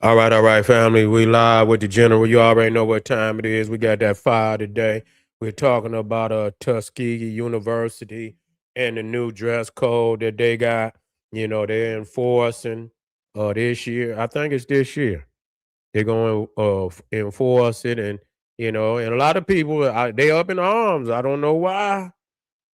All right, family. We live with the general. You already know what time it is. We got that fire today. We're talking about Tuskegee University and the new dress code that they got. They're enforcing this year. I think it's this year. They're going to enforce it, and a lot of people they up in arms. I don't know why.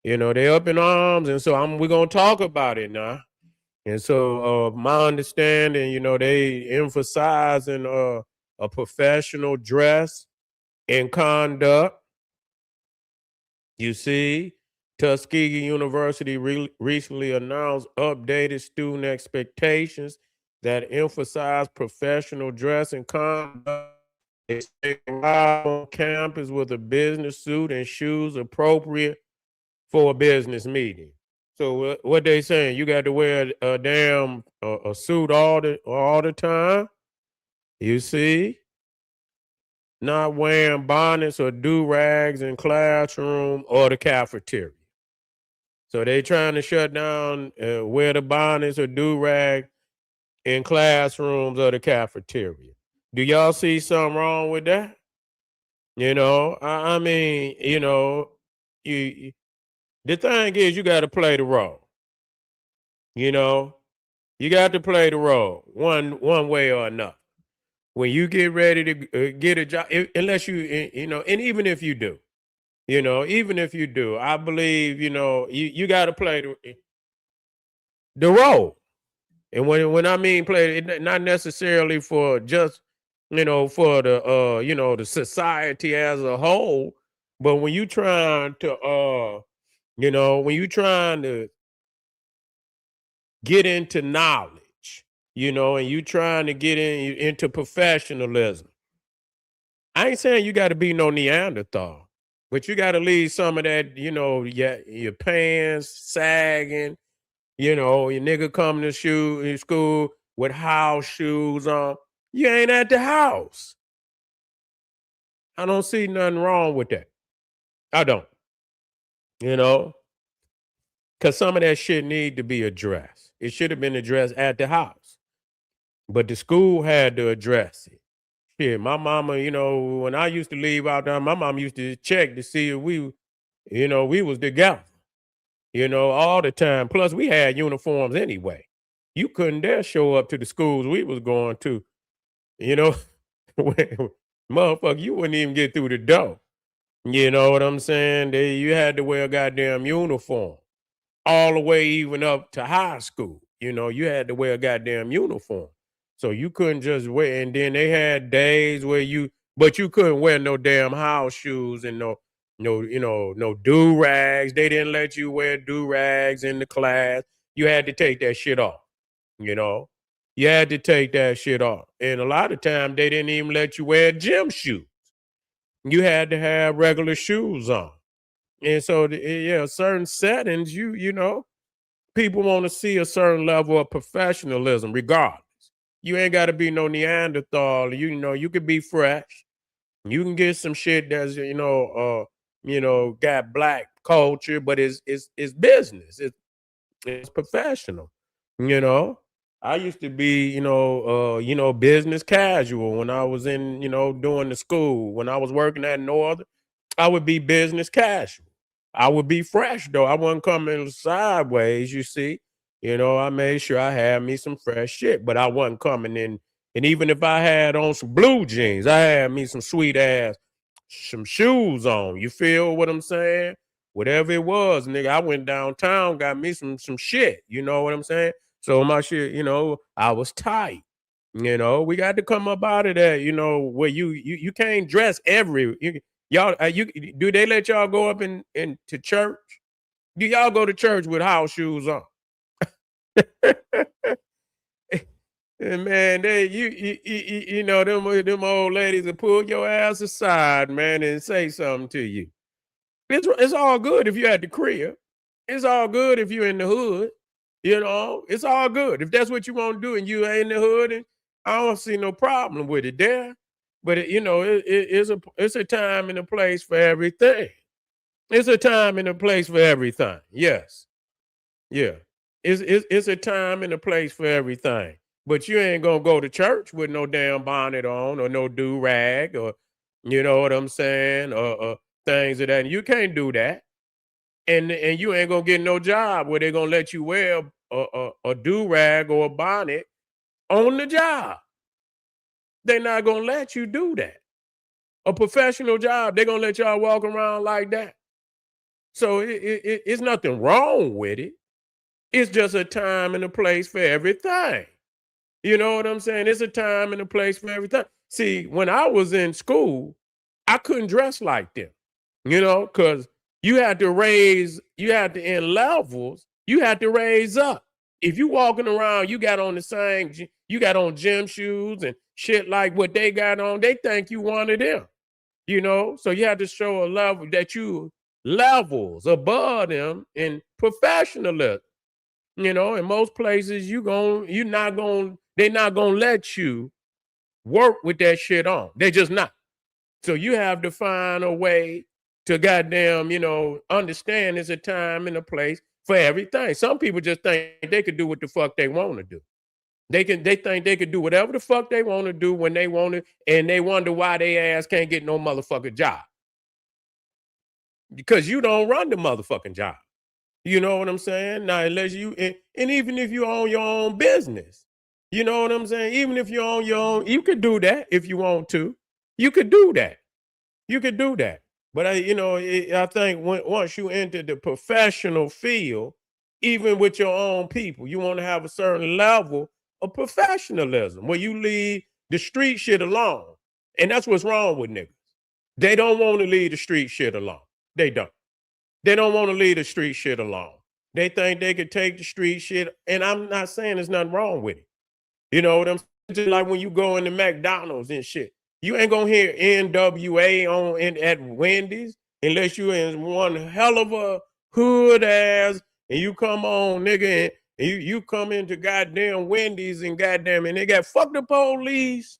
They up in arms, and so we're gonna talk about it now. And so, my understanding, they emphasizing a professional dress and conduct. You see, Tuskegee University recently announced updated student expectations that emphasize professional dress and conduct. They say arrive on campus with a business suit and shoes appropriate for a business meeting. So what they saying? You got to wear a damn a suit all the time. You see, not wearing bonnets or do rags in classroom or the cafeteria. So they trying to shut down wear the bonnets or do rag in classrooms or the cafeteria. Do y'all see something wrong with that? I mean, you the thing is you got to play the role. You know, You got to play the role one way or another. When you get ready to get a job, unless and even if you do, even if you do, I believe you got to play the role. And when I mean play, not necessarily for just for the society as a whole, but when you trying to when you trying to get into knowledge, and you trying to get into professionalism. I ain't saying you got to be no Neanderthal, but you got to leave some of that, your pants sagging, your nigga coming to school with house shoes on. You ain't at the house. I don't see nothing wrong with that. I don't, you know, because some of that shit need to be addressed. It should have been addressed at the house, but the school had to address it. Shit, my mama, when I used to leave out there, my mom used to check to see if we was together, all the time. Plus, we had uniforms anyway. You couldn't dare show up to the schools we was going to, you know, motherfucker, you wouldn't even get through the door. You know what I'm saying? You had to wear a goddamn uniform all the way even up to high school. You had to wear a goddamn uniform. So you couldn't just wear, and then they had days where but you couldn't wear no damn house shoes and no do rags. They didn't let you wear do rags in the class. You had to take that shit off. You know, you had to take that shit off. And a lot of times they didn't even let you wear gym shoes. You had to have regular shoes on. And so, yeah, certain settings, people want to see a certain level of professionalism, regardless. You ain't got to be no Neanderthal. You could be fresh. You can get some shit that's got black culture, but it's business. It's professional. You know, I used to be business casual when I was in doing the school. When I was working at Northern, I would be business casual. I would be fresh though. I wasn't coming sideways, you see. I made sure I had me some fresh shit, but I wasn't coming in. And even if I had on some blue jeans, I had me some sweet ass, some shoes on. You feel what I'm saying? Whatever it was, nigga, I went downtown, got me some shit. You know what I'm saying? So my shit, I was tight. We got to come up out of that. Where you can't dress y'all. You do they let y'all go up into church? Do y'all go to church with house shoes on? And man, them old ladies will pull your ass aside, man, and say something to you. It's all good if you at the crib. It's all good if you're in the hood. It's all good if that's what you want to do and you ain't in the hood. And I don't see no problem with it there. But it's a time and a place for everything. It's a time and a place for everything. Yes, yeah. It's a time and a place for everything. But you ain't gonna go to church with no damn bonnet on or no do rag or you know what I'm saying or things of that. And you can't do that, and you ain't gonna get no job where they're gonna let you wear a do rag or a bonnet on the job. They're not gonna let you do that. A professional job, they're gonna let y'all walk around like that. So it's nothing wrong with it. It's just a time and a place for everything. You know what I'm saying? It's a time and a place for everything. See, when I was in school, I couldn't dress like them, because you had to in levels, you had to raise up. If you walking around, you got on you got on gym shoes and shit like what they got on, they think you one of them, So you had to show a level that you levels above them in professionalism. In most places they're not gonna let you work with that shit on. They're just not. So you have to find a way to goddamn, understand there's a time and a place for everything. Some people just think they could do what the fuck they want to do. They think they could do whatever the fuck they want to do when they want to, and they wonder why they ass can't get no motherfucking job. Because you don't run the motherfucking job. You know what I'm saying? Now, unless and even if you own your own business, you know what I'm saying? Even if you own your own, you could do that if you want to. You could do that. You could do that. But I think once you enter the professional field, even with your own people, you want to have a certain level of professionalism where you leave the street shit alone. And that's what's wrong with niggas. They don't want to leave the street shit alone. They don't. They don't want to leave the street shit alone. They think they could take the street shit, and I'm not saying there's nothing wrong with it. You know what I'm saying? Just like when you go into McDonald's and shit, you ain't gonna hear NWA at Wendy's unless you in one hell of a hood ass, and you come on, nigga, and you come into goddamn Wendy's and goddamn, and they got fuck the police.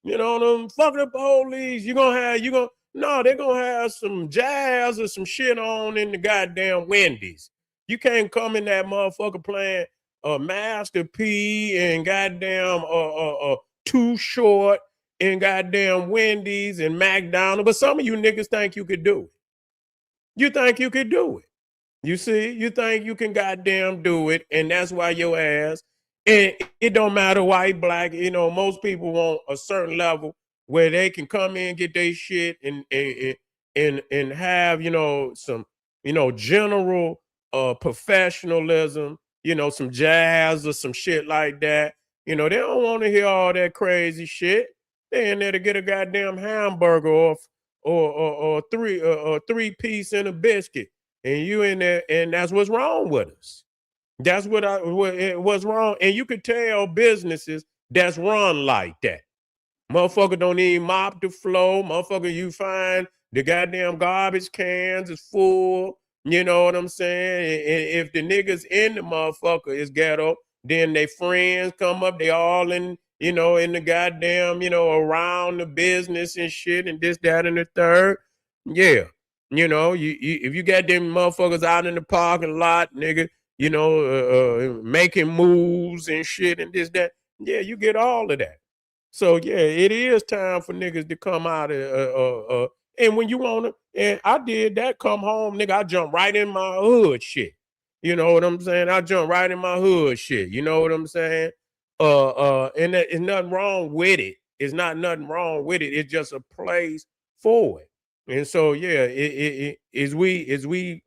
Fuck the police. No, they're gonna have some jazz or some shit on in the goddamn Wendy's. You can't come in that motherfucker playing Master P and goddamn Too Short and goddamn Wendy's and McDonald's. But some of you niggas think you could do it. You think you could do it. You see, you think you can goddamn do it, and that's why your ass. And it don't matter white, black. Most people want a certain level where they can come in, get their shit, and have some general professionalism. Some jazz or some shit like that. They don't want to hear all that crazy shit. They in there to get a goddamn hamburger or three piece and a biscuit. And you in there, and that's what's wrong with us. That's what's wrong. And you could tell businesses that's run like that. Motherfucker don't even mop the floor. Motherfucker, you find the goddamn garbage cans is full. You know what I'm saying? And if the niggas in the motherfucker is ghetto, then they friends come up. They all in the goddamn, around the business and shit and this, that, and the third. Yeah. If you got them motherfuckers out in the parking lot, nigga, making moves and shit and this, that. Yeah, you get all of that. So yeah, it is time for niggas to come out and when you want to, and I did that, come home, nigga, I jump right in my hood shit. You know what I'm saying? I jump right in my hood shit. You know what I'm saying? And there's nothing wrong with it. It's not nothing wrong with it. It's just a place for it. And so yeah, is we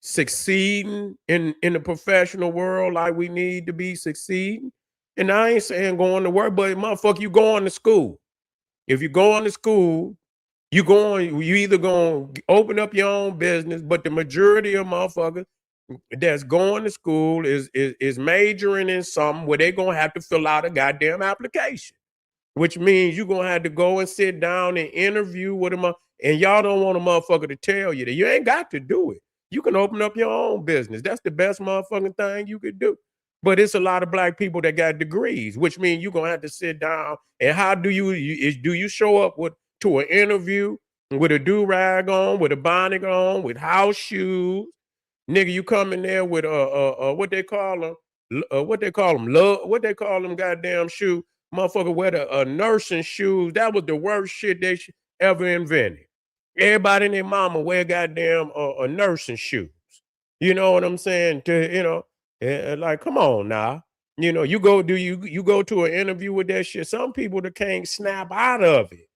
succeeding in the professional world like we need to be succeeding. And I ain't saying going to work, but motherfucker, you going to school. If you going to school, you either going to open up your own business, but the majority of motherfuckers that's going to school is majoring in something where they're going to have to fill out a goddamn application, which means you're going to have to go and sit down and interview with them. And y'all don't want a motherfucker to tell you that. You ain't got to do it. You can open up your own business. That's the best motherfucking thing you could do. But it's a lot of black people that got degrees, which means you're gonna have to sit down. And how do you show up to an interview with a do-rag on, with a bonnet on, with house shoes? Nigga, you come in there with what they call them, what they call them, love, what they call them, goddamn shoe, motherfucker wear the nursing shoes. That was the worst shit they ever invented. Everybody and their mama wear goddamn nursing shoes. You know what I'm saying? Like, come on now. You go to an interview with that shit. Some people that can't snap out of it.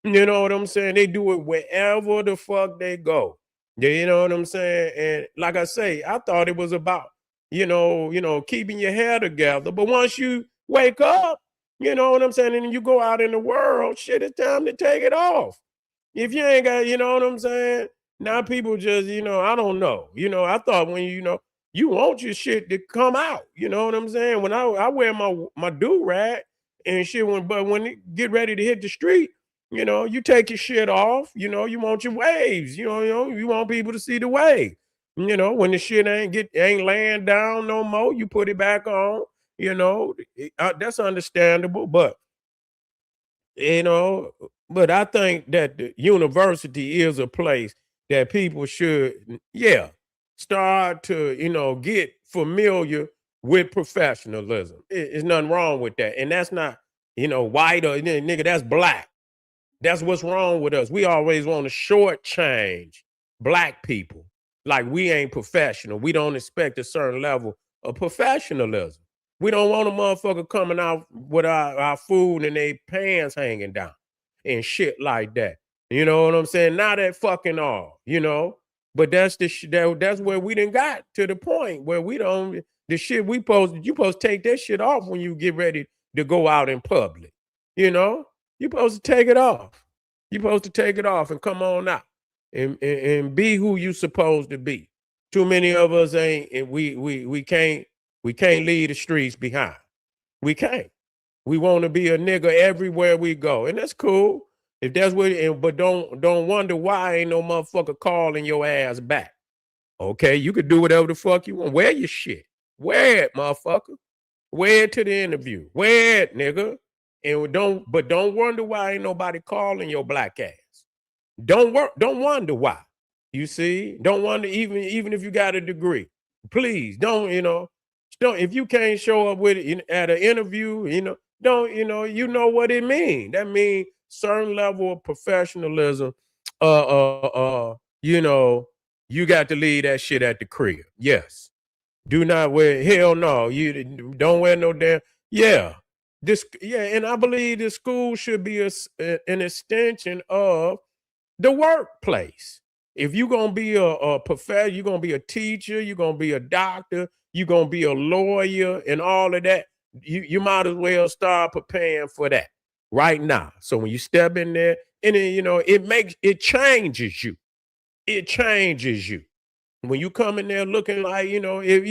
You know what I'm saying? They do it wherever the fuck they go. Yeah, you know what I'm saying? And like I say, I thought it was about, keeping your hair together. But once you wake up, you know what I'm saying, and you go out in the world, shit, it's time to take it off. If you ain't got, you know what I'm saying? Now people just, I don't know. I thought when you want your shit to come out. You know what I'm saying? When I wear my do-rag and shit, but when it get ready to hit the street, you take your shit off. You want your waves. You want people to see the wave. When the shit ain't laying down no more, you put it back on. That's understandable, but you know, but I think that the university is a place that people should, yeah, start to, get familiar with professionalism. There's nothing wrong with that. And that's not, white or nigga, that's black. That's what's wrong with us. We always want to shortchange black people like we ain't professional. We don't expect a certain level of professionalism. We don't want a motherfucker coming out with our food and they pants hanging down and shit like that. You know what I'm saying? Not that fucking all. But that's that's where we done got to the point where we don't the shit you supposed to take that shit off when you get ready to go out in public. You know? You supposed to take it off. You supposed to take it off and come on out and be who you supposed to be. Too many of us ain't, and we can't leave the streets behind. We can't. We want to be a nigga everywhere we go, and that's cool. If that's what, but don't wonder why ain't no motherfucker calling your ass back. Okay, you could do whatever the fuck you want. Wear your shit. Wear it, motherfucker. Wear it to the interview. Wear it, nigga. But don't wonder why ain't nobody calling your black ass. Don't wonder why. You see? Don't wonder even if you got a degree. Please don't if you can't show up with it at an interview, don't what it means. That means certain level of professionalism. Uh uh uh, you know, you got to leave that shit at the crib. Yes. Do not wear hell no. You don't wear no damn yeah. And I believe the school should be an extension of the workplace. If you're gonna be a professor, you're gonna be a teacher, you're gonna be a doctor, you're gonna be a lawyer, and all of that. You might as well start preparing for that right now. So when you step in there, and then it changes you. It changes you when you come in there looking like if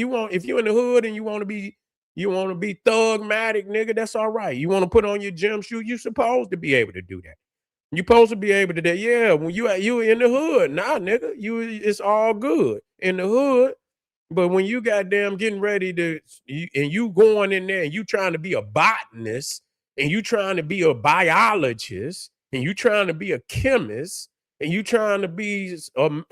you're in the hood and you want to be thugmatic, nigga. That's all right. You want to put on your gym shoe. You supposed to be able to do that. You supposed to be able to do that. Yeah, when you in the hood, nah, nigga, it's all good in the hood. But when you goddamn getting ready and you going in there and you trying to be a botanist and you trying to be a biologist and you trying to be a chemist and you trying to be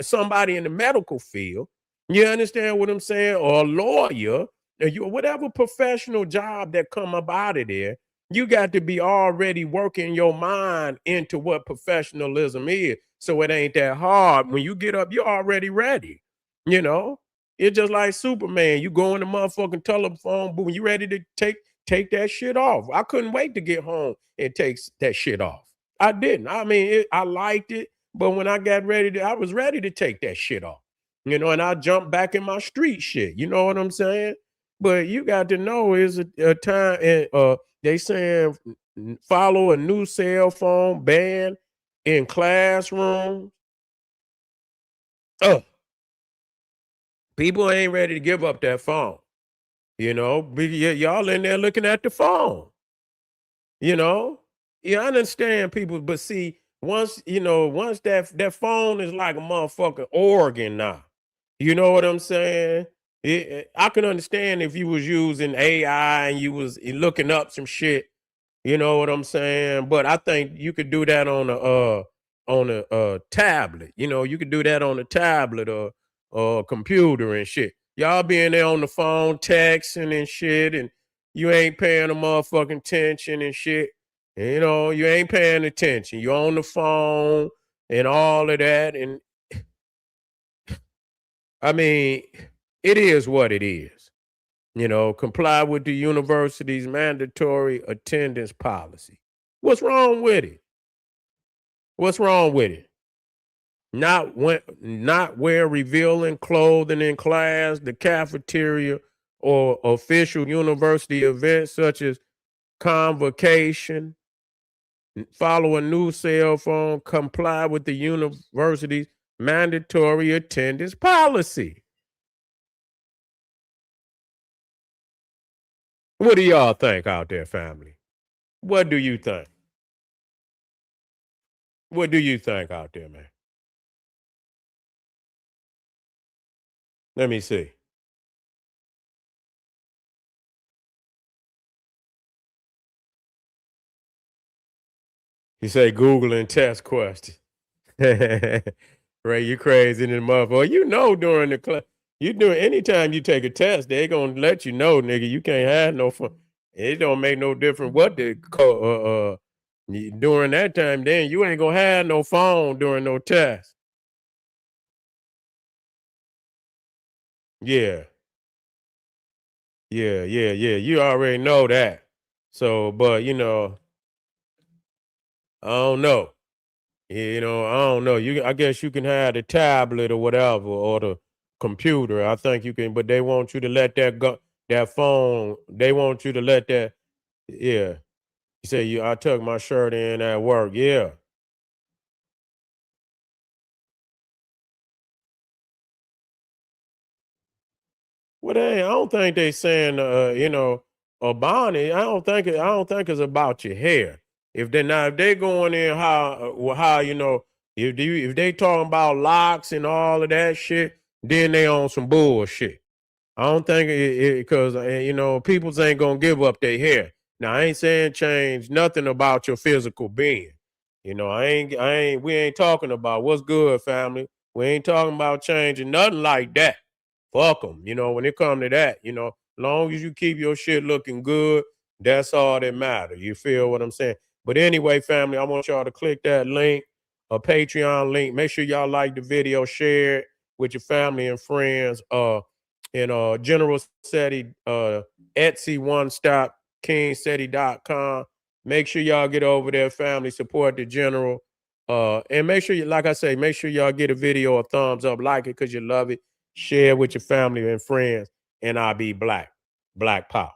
somebody in the medical field, you understand what I'm saying? Or a lawyer, or whatever professional job that come up out of there, you got to be already working your mind into what professionalism is. So it ain't that hard. When you get up, you're already ready. You know, it's just like Superman. You go in the motherfucking telephone booth, you ready to take that shit off. I couldn't wait to get home and take that shit off. I didn't. I mean, I liked it, but when I got ready I was ready to take that shit off. And I jumped back in my street shit. You know what I'm saying? But you got to know is a time, and they saying follow a new cell phone ban in classrooms. Oh, people ain't ready to give up that phone. Y'all in there looking at the phone. You know, yeah, I understand people, but see, once that phone is like a motherfucking organ now. You know what I'm saying? I can understand if you was using AI and you was looking up some shit. You know what I'm saying? But I think you could do that on a tablet. You could do that on a tablet or computer and shit. Y'all being there on the phone texting and shit, and you ain't paying a motherfucking attention and shit. And, you know, you ain't paying attention. You're on the phone and all of that. And I mean, it is what it is. You know, comply with the university's mandatory attendance policy. What's wrong with it? What's wrong with it? Not wear revealing clothing in class, the cafeteria, or official university events such as convocation, follow a new cell phone, comply with the university's mandatory attendance policy. What do y'all think out there, family? What do you think? What do you think out there, man? Let me see. You say Google and test question. Ray, you crazy in the motherfucker. You know during the class, you do anytime you take a test, they gonna let you know, nigga, you can't have no fun. It don't make no difference what the during that time, then you ain't gonna have no phone during no test. Yeah, yeah. You already know that. So, but you know, I don't know. You know, I don't know. I guess you can have the tablet or whatever or the computer. I think you can, but they want you to let that go. That phone. They want you to let that. Yeah. You say you. I tuck my shirt in at work. Yeah. Well, I don't think they saying. You know, a bonnet. I don't think. I don't think it's about your hair. If they now, if they going in how you know, if they talking about locks and all of that shit, then they on some bullshit. I don't think it because you know peoples ain't gonna give up their hair. Now I ain't saying change nothing about your physical being. You know I ain't we ain't talking about what's good, family. We ain't talking about changing nothing like that. Fuck them. You know when it come to that, you know, long as you keep your shit looking good, that's all that matter. You feel what I'm saying? But anyway, family, I want y'all to click that link, a Patreon link. Make sure y'all like the video, share it with your family and friends. And General Seti, Etsy one stop, kingseti.com. Make sure y'all get over there, family, support the general. And make sure you, like I say, make sure y'all get a video a thumbs up, like it because you love it, share with your family and friends, and I'll be black. Black Power.